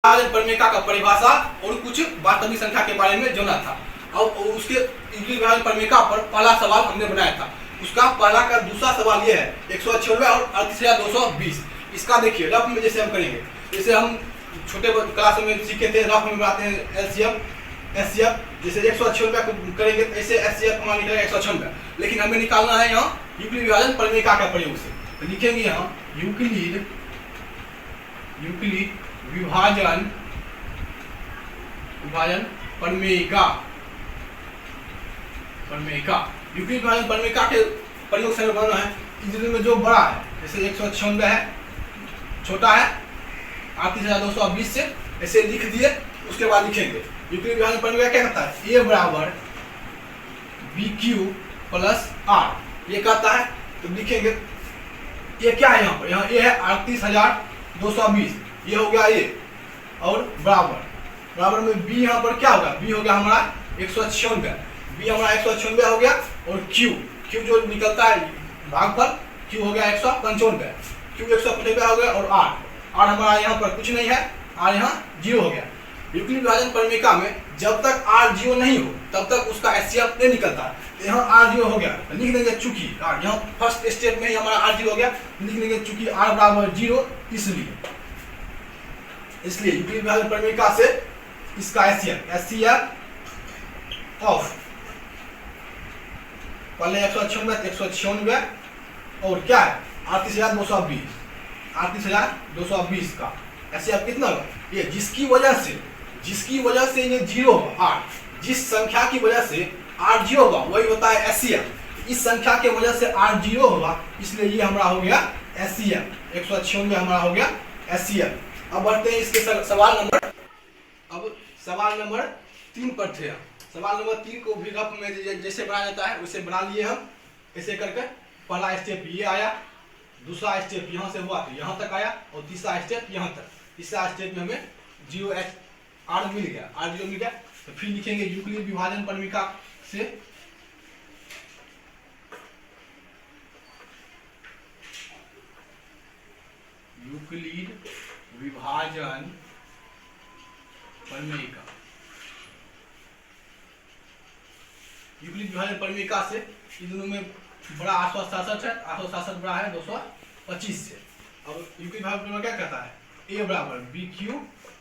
परमेका का परिभाषा और कुछ वास्तविक संख्या के बारे में जाना था। और उसके विभाजन परमेका पर पहला सवाल हमने बनाया था। उसका पहला का दूसरा सवाल ये है 196 और 38,220। इसका देखिए रफ में जैसे हम करेंगे, जैसे हम छोटे क्लास में सीखे थे, रफ में बनाते हैं एलसीएम एचसीएफ। जैसे 196 को करेंगे ऐसे एचसीएफ हमारा निकलेगा 196, लेकिन हमें निकालना है यहाँ यूक्लिड विभाजन परमेका का प्रयोग से। तो लिखेंगे यहाँ यूक्लिड विभाजन परमेका यूक्लिड विभाजन परमेका के प्रयोग से बनाना है। इसमें जो बड़ा है, जैसे 196 है, छोटा है 38,220 से, ऐसे लिख दिए। उसके बाद लिखेंगे यूक्लिड विभाजन परमेका क्या कहता है, ए बराबर BQ प्लस R ये कहता है। तो लिखेंगे ये क्या है, यहाँ पर यहाँ ए है 38,220, ये हो गया ये, और बराबर में बी यहाँ पर क्या होगा, बी हो गया हमारा 196, बी हमारा 196 हो गया। और क्यू जो निकलता है भागफल, क्यू हो गया 195, क्यू 195 हो गया। और आर हमारा यहाँ पर कुछ नहीं है, आर यहाँ 0 हो गया। यूक्लिड विभाजन परमेका में जब तक आर 0 नहीं हो तब तक उसका एचसीएफ नहीं निकलता। तो यहाँ आर 0 हो गया, लिख देंगे चूंकि आर, यहाँ फर्स्ट स्टेप में ही हमारा आर 0 हो गया, लिख देंगे चूंकि आर बराबर 0, इसलिए यूक्लिड विभाजन परमेका से इसका एचसीएफ ऑफ पहले 196 और क्या है 38,220 का एचसीएफ कितना होगा, ये जिसकी वजह से ये 0 होगा, आर जिस संख्या की वजह से आर 0 होगा वही होता है एचसीएफ। इस संख्या के वजह से आर 0 होगा, इसलिए ये हमारा हो गया एचसीएफ, 196 हमारा हो गया एचसीएफ। अब बढ़ते हैं इसके सवाल नंबर 3 पर थे। सवाल नंबर 3 को भी रफ में जैसे बनाया जाता है वैसे बना लिए हम, ऐसे करके। पहला स्टेप ये आया, दूसरा स्टेप यहाँ से हुआ तो यहाँ तक आया, और तीसरा स्टेप यहाँ तक। तीसरा स्टेप में हमें 0 आर मिल गया, आर 0 मिल गया। तो फिर लिखेंगे यूक्लिड विभाजन परमेका से यूक्लिड विभाजन परमेका, यूक्लिड विभाजन परमेका से इन दोनों में बड़ा 867 है, 867 बड़ा है 225 से। और यूक्लिड विभाजन परमेका क्या कहता है, ए बराबर BQ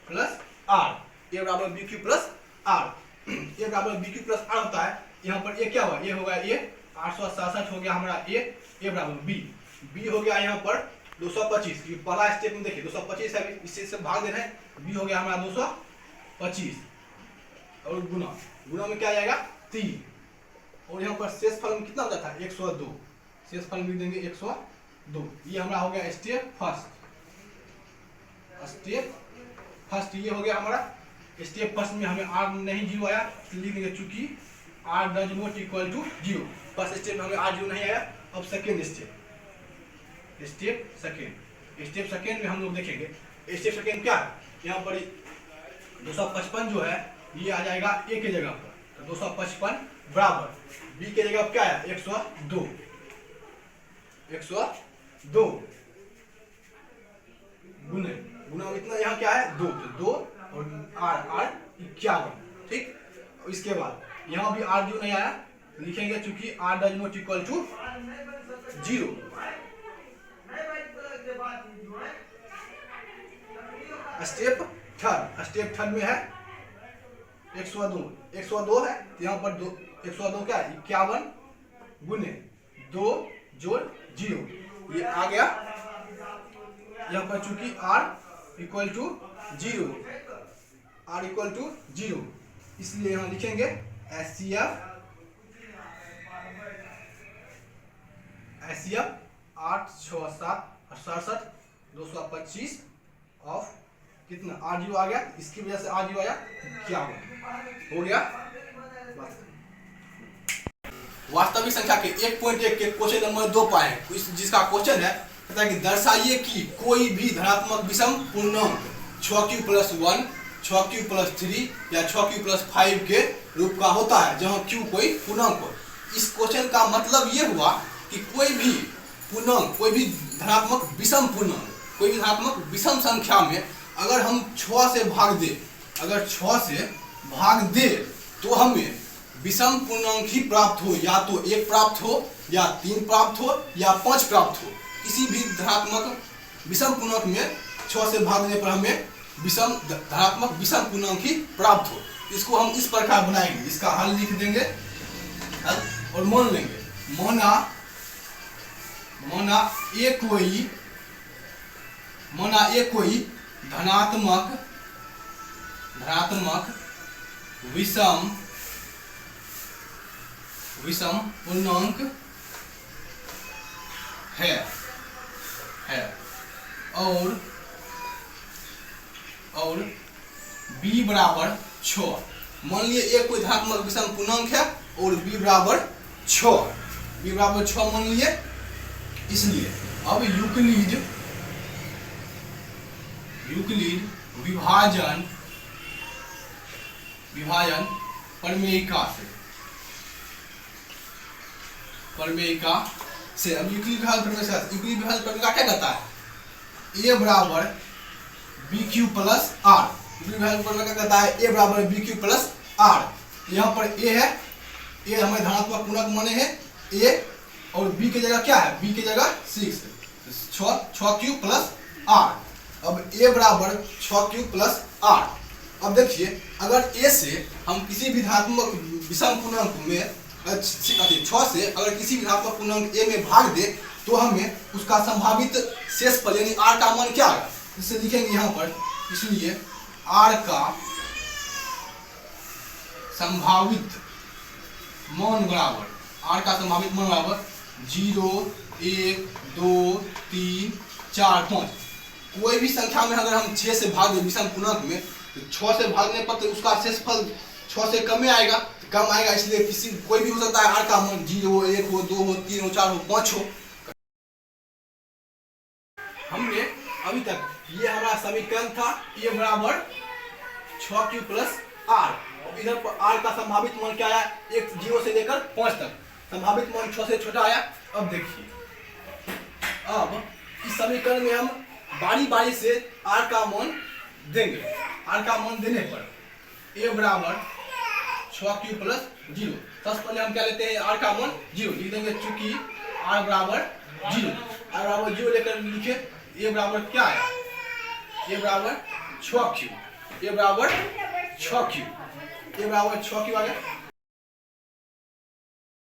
प्लस R, ए बराबर BQ प्लस R, ए बराबर BQ प्लस R होता है। यहाँ पर ये क्या हुआ, ये होगा ये 867 हो गया हमारा ए बराबर बी हो गया यहाँ पर 225। ये पहला स्टेप में देखिए 225 है, इससे से भाग दे रहे हैं, बी हो गया हमारा 225 और गुना में क्या जाएगा 3। और यहाँ पर शेष फल में कितना हो जाता है 102, शेष फल में देंगे 102। ये हमारा हो गया स्टेप फर्स्ट, ये हो गया हमारा स्टेप फर्स्ट में। हमें आर नहीं 0 आया, लिख देंगे चूंकि R does not equal to 0। First step में हमें आर 0 नहीं आया। अब सेकेंड स्टेप सेकेंड में हम लोग देखेंगे स्टेप सेकेंड क्या है, यहाँ पर 255 जो है ये आ जाएगा ए के जगह पर, तो 255 बराबर बी के जगह क्या है 102 गुना इतना यहाँ क्या है 2, तो 2 और आर 51। ठीक, इसके बाद यहाँ भी आर 0 नहीं आया, लिखेंगे चूंकि R does not equal to 0। Step third में है 102 है, तो यहाँ पर 102 क्या है 51 गुने 2 जोड़ 0, ये आ गया। यहाँ पर चूंकि R इक्वल टू 0, इसलिए यहाँ लिखेंगे एचसीएफ 8 6 7 67 225 ऑफ कितना R 0 आ गया, इसकी वजह से R 0 आया, क्या हो गया। वास्तविक संख्या के 1.1 के क्वेश्चन नंबर 2 पाए, जिसका क्वेश्चन है कहता है कि दर्शाइए कि कोई भी धनात्मक विषम पूर्णांक 6q प्लस 1, 6q प्लस 3 या 6q प्लस 5 के रूप का होता है जहां q कोई पूर्णांक हो। इस क्वेश्चन का मतलब ये हुआ कि कोई भी धनात्मक विषम पूर्णांक, कोई भी धनात्मक विषम संख्या में अगर हम 6 से भाग दे, अगर 6 से भाग दे तो हमें विषम पूर्णांक ही प्राप्त हो, या तो 1 प्राप्त हो, या 3 प्राप्त हो, या 5 प्राप्त हो। किसी भी धनात्मक विषम पूर्णांक में 6 से भागने पर हमें धनात्मक विषम पूर्णांक ही प्राप्त हो। इसको हम इस प्रकार बनाएंगे, इसका हल लिख देंगे और मान लेंगे। माना ए कोई धनात्मक विषम पूर्णांक है और b बराबर 6। मान लिए एक कोई धनात्मक विषम पूर्णांक है और b बराबर 6 मान लिए। इसलिए अब यूक्लिड विभाजन प्रमेयिका से अब यूक्लिड विभाजन प्रमेयिका क्या कहता है? a बराबर बी क्यू प्लस आर। क्या कहता है? a बराबर बी क्यू प्लस आर। यहाँ पर a है, a हमें धनात्मक पूर्णांक माने हैं a, और b की जगह क्या है? b की जगह 6 क्यू प्लस आर। अब a बराबर 6 क्यू प्लस आर। अब देखिए, अगर a से हम किसी भी धनात्मक विषम पूर्णांक में 6 से अगर किसी भी धनात्मक पूर्णांक a में भाग दे तो हमें उसका संभावित शेषफल यानी r का मान क्या आएगा? इसे लिखेंगे यहाँ पर। इसलिए r का संभावित मान बराबर 0, 1, 2, 3, 4, 5। कोई भी संख्या में अगर हम 6 से भाग दें विषम पूर्णांक में तो 6 से भागने पर तो उसका शेषफल 6 से कम आएगा, इसलिए कोई भी हो सकता है। r का मान 0, 1 हो, 2 हो, 3 हो, 4 हो, 5 हो। हमने अभी तक ये हमारा समीकरण था, a बराबर 6 क्यू प्लस आर। इधर पर r का संभावित मान क्या आया? 0 से लेकर 5 तक संभावित मान 6 से छोटा आया। अब देखिए, अब इस समीकरण में हम बारी बारी से r का मान देंगे। r का मान देने पर a बराबर 6 क्यू प्लस 0। सबसे पहले हम क्या लेते हैं? r का मान 0 लिख देंगे, चूंकि r बराबर 0 लेकर लिखे। a बराबर क्या आया? a बराबर 6 क्यू आ गया।